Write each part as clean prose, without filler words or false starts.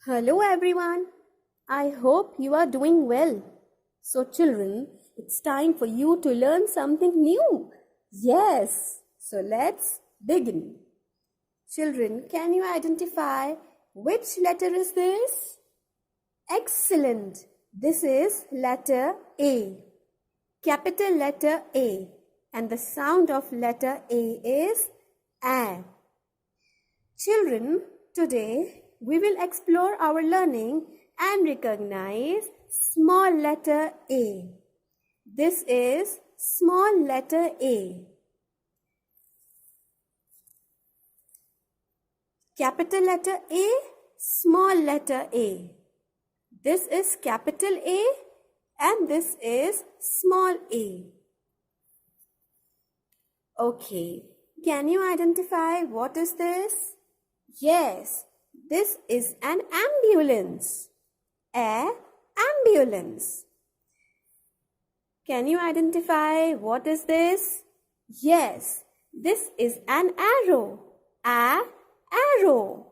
Hello everyone. I hope you are doing well. So children, it's time for you to learn something new. Yes. So let's begin. Children, can you identify which letter is this? Excellent. This is letter A. Capital letter A. And the sound of letter A is A. Children, today we will explore our learning and recognize small letter A. This is small letter A. Capital letter A, small letter A. This is capital A and this is small a. Okay, can you identify what is this? Yes, this is an ambulance. Ambulance. Can you identify what is this? Yes, this is an arrow. Arrow.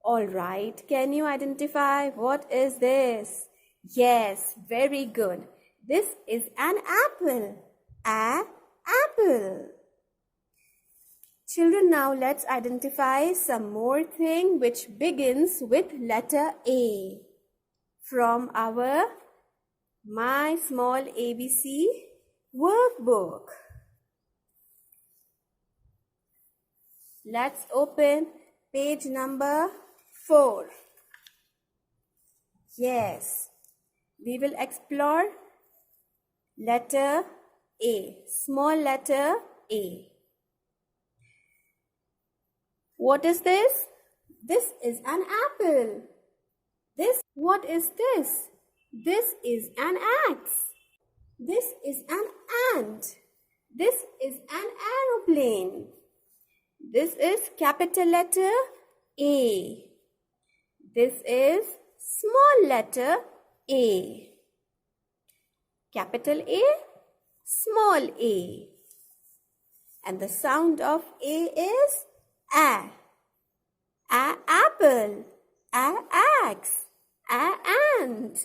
All right, can you identify what is this? Yes, very good. This is an apple. Apple. Children, now let's identify some more thing which begins with letter A from our My Small ABC workbook. Let's open page number 4. Yes, we will explore letter A, small letter A. What is this? This is an apple. What is this? This is an axe. This is an ant. This is an aeroplane. This is capital letter A. This is small letter A. Capital A, small a. And the sound of A is A. Apple. Axe. Ant.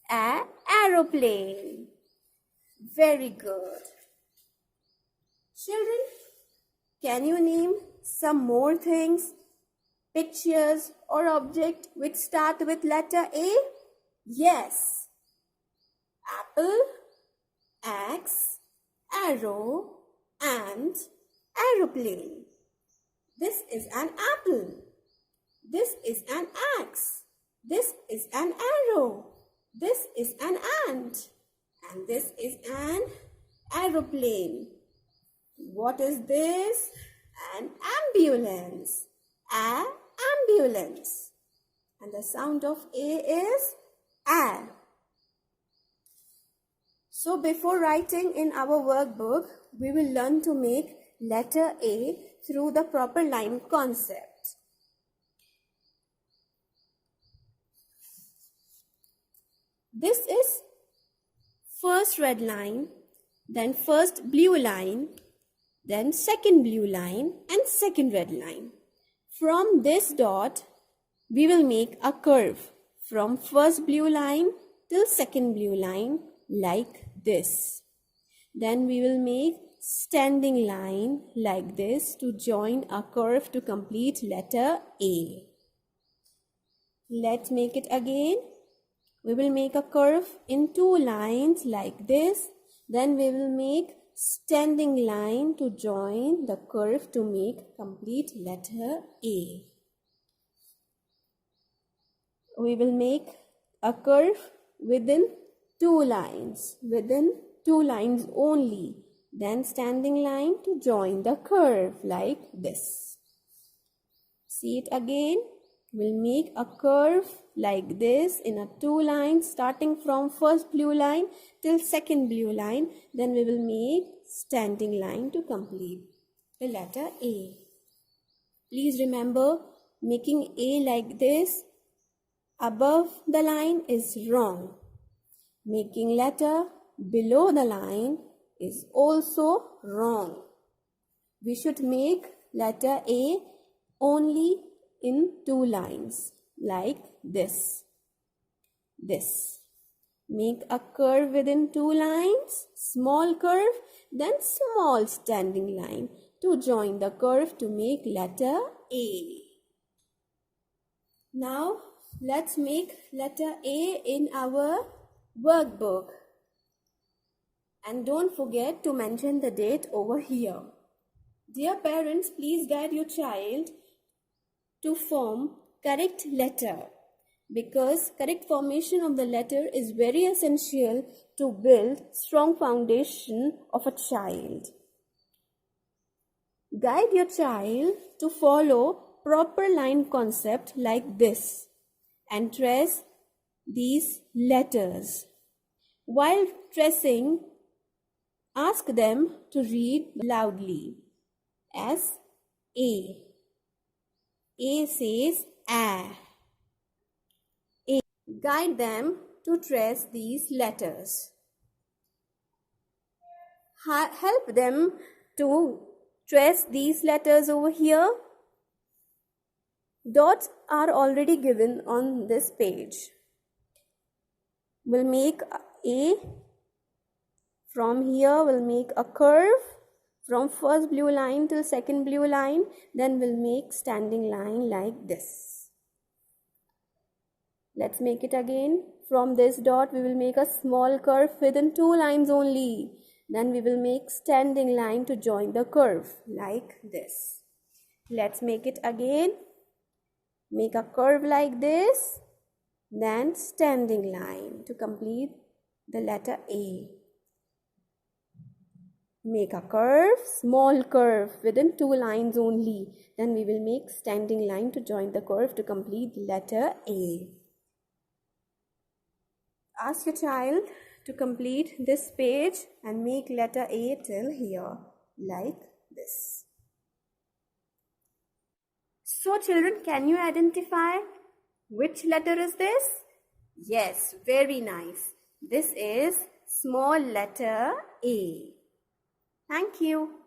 Aeroplane. Very good. Children, can you name some more things, pictures or object which start with letter A? Yes. Apple, axe, arrow, and aeroplane. This is an apple. This is an axe. This is an arrow. This is an ant. And this is an aeroplane. What is this? An ambulance. Ambulance. And the sound of A is A. So before writing in our workbook, we will learn to make letter A through the proper line concept. This is first red line, then first blue line, then second blue line and second red line. From this dot, we will make a curve from first blue line till second blue line like this. Then we will make standing line like this to join a curve to complete letter A. Let's make it again. We will make a curve in two lines like this. Then we will make standing line to join the curve to make complete letter A. We will make a curve within two lines only. Then standing line to join the curve like this. See it again. We'll make a curve like this in a two lines starting from first blue line till second blue line. Then we will make standing line to complete the letter A. Please remember, making A like this above the line is wrong. Making letter below the line is also wrong. We should make letter A only in two lines. like this. Make a curve within two lines, small curve, then small standing line to join the curve to make letter A. Now let's make letter A in our workbook. And don't forget to mention the date over here. Dear parents, please guide your child to form correct letter, because correct formation of the letter is very essential to build strong foundation of a child. Guide your child to follow proper line concept like this and trace these letters. While tracing, ask them to read loudly as A. A says A. Guide them to trace these letters. Help them to trace these letters over here. Dots are already given on this page. We'll make A. From here we'll make a curve from first blue line till second blue line. Then we'll make standing line like this. Let's make it again. From this dot we will make a small curve within two lines only. Then we will make standing line to join the curve like this. Let's make it again. Make a curve like this. Then standing line to complete the letter A. Make a curve, small curve within two lines only. Then we will make standing line to join the curve to complete letter A. Ask your child to complete this page and make letter A till here, like this. So children, can you identify which letter is this? Yes, very nice. This is small letter A. Thank you.